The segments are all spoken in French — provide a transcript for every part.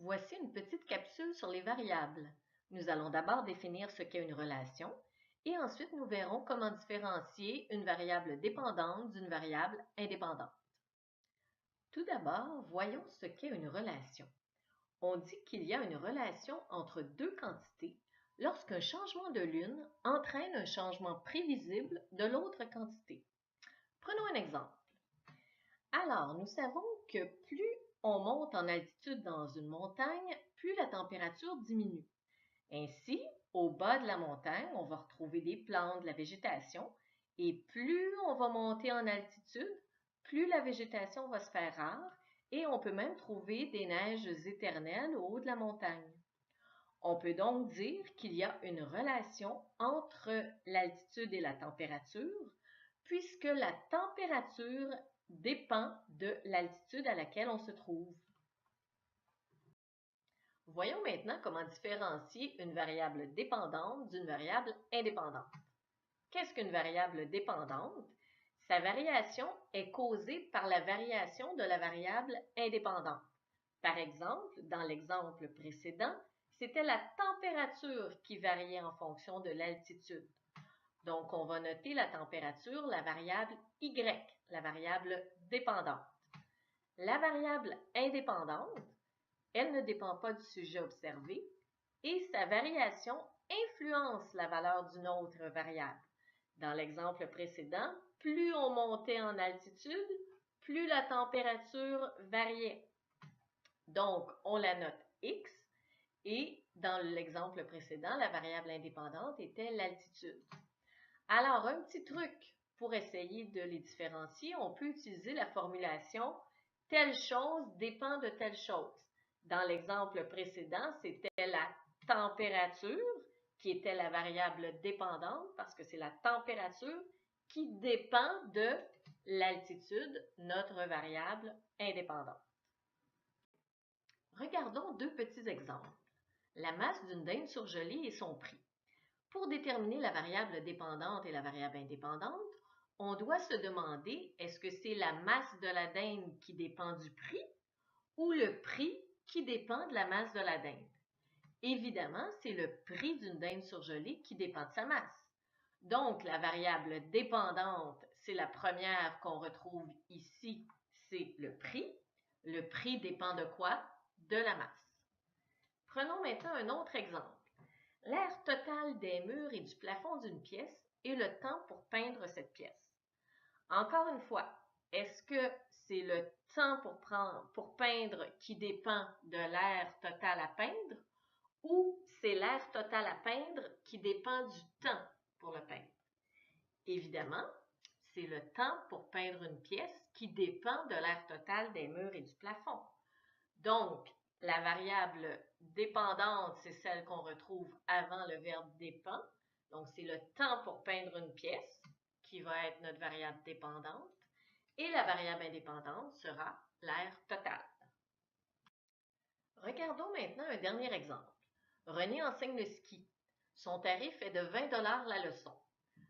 Voici une petite capsule sur les variables. Nous allons d'abord définir ce qu'est une relation et ensuite nous verrons comment différencier une variable dépendante d'une variable indépendante. Tout d'abord, voyons ce qu'est une relation. On dit qu'il y a une relation entre deux quantités lorsqu'un changement de l'une entraîne un changement prévisible de l'autre quantité. Prenons un exemple. Alors, nous savons que plus on monte en altitude dans une montagne, plus la température diminue. Ainsi, au bas de la montagne, on va retrouver des plantes, de la végétation, et plus on va monter en altitude, plus la végétation va se faire rare, et on peut même trouver des neiges éternelles au haut de la montagne. On peut donc dire qu'il y a une relation entre l'altitude et la température, puisque la température dépend de l'altitude à laquelle on se trouve. Voyons maintenant comment différencier une variable dépendante d'une variable indépendante. Qu'est-ce qu'une variable dépendante? Sa variation est causée par la variation de la variable indépendante. Par exemple, dans l'exemple précédent, c'était la température qui variait en fonction de l'altitude. Donc, on va noter la température, la variable Y, la variable dépendante. La variable indépendante, elle ne dépend pas du sujet observé et sa variation influence la valeur d'une autre variable. Dans l'exemple précédent, plus on montait en altitude, plus la température variait. Donc, on la note X et dans l'exemple précédent, la variable indépendante était l'altitude. Alors, un petit truc pour essayer de les différencier, on peut utiliser la formulation « telle chose dépend de telle chose ». Dans l'exemple précédent, c'était la température qui était la variable dépendante parce que c'est la température qui dépend de l'altitude, notre variable indépendante. Regardons deux petits exemples. La masse d'une dinde surgelée et son prix. Pour déterminer la variable dépendante et la variable indépendante, on doit se demander est-ce que c'est la masse de la dinde qui dépend du prix ou le prix qui dépend de la masse de la dinde? Évidemment, c'est le prix d'une dinde surgelée qui dépend de sa masse. Donc, la variable dépendante, c'est la première qu'on retrouve ici, c'est le prix. Le prix dépend de quoi? De la masse. Prenons maintenant un autre exemple. L'aire totale des murs et du plafond d'une pièce et le temps pour peindre cette pièce. Encore une fois, est-ce que c'est le temps pour peindre qui dépend de l'aire totale à peindre ou c'est l'aire totale à peindre qui dépend du temps pour le peindre? Évidemment, c'est le temps pour peindre une pièce qui dépend de l'aire totale des murs et du plafond. Donc, la variable dépendante, c'est celle qu'on retrouve avant le verbe dépend. Donc, c'est le temps pour peindre une pièce qui va être notre variable dépendante. Et la variable indépendante sera l'aire totale. Regardons maintenant un dernier exemple. René enseigne le ski. Son tarif est de 20 $ la leçon.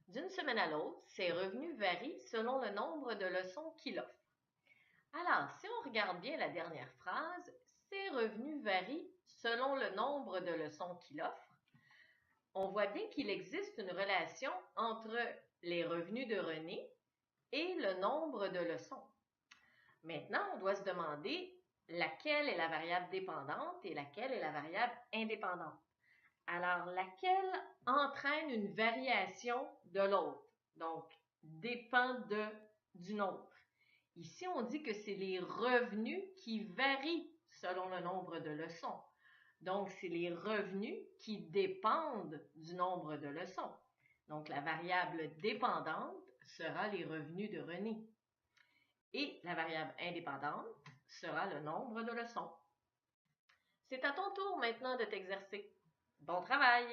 D'une semaine à l'autre, ses revenus varient selon le nombre de leçons qu'il offre. Alors, si on regarde bien la dernière phrase, ses revenus varient selon le nombre de leçons qu'il offre. On voit bien qu'il existe une relation entre les revenus de René et le nombre de leçons. Maintenant, on doit se demander laquelle est la variable dépendante et laquelle est la variable indépendante. Alors, laquelle entraîne une variation de l'autre, donc dépend d'une autre. Ici, on dit que c'est les revenus qui varient selon le nombre de leçons. Donc, c'est les revenus qui dépendent du nombre de leçons. Donc, la variable dépendante sera les revenus de René. Et la variable indépendante sera le nombre de leçons. C'est à ton tour maintenant de t'exercer. Bon travail!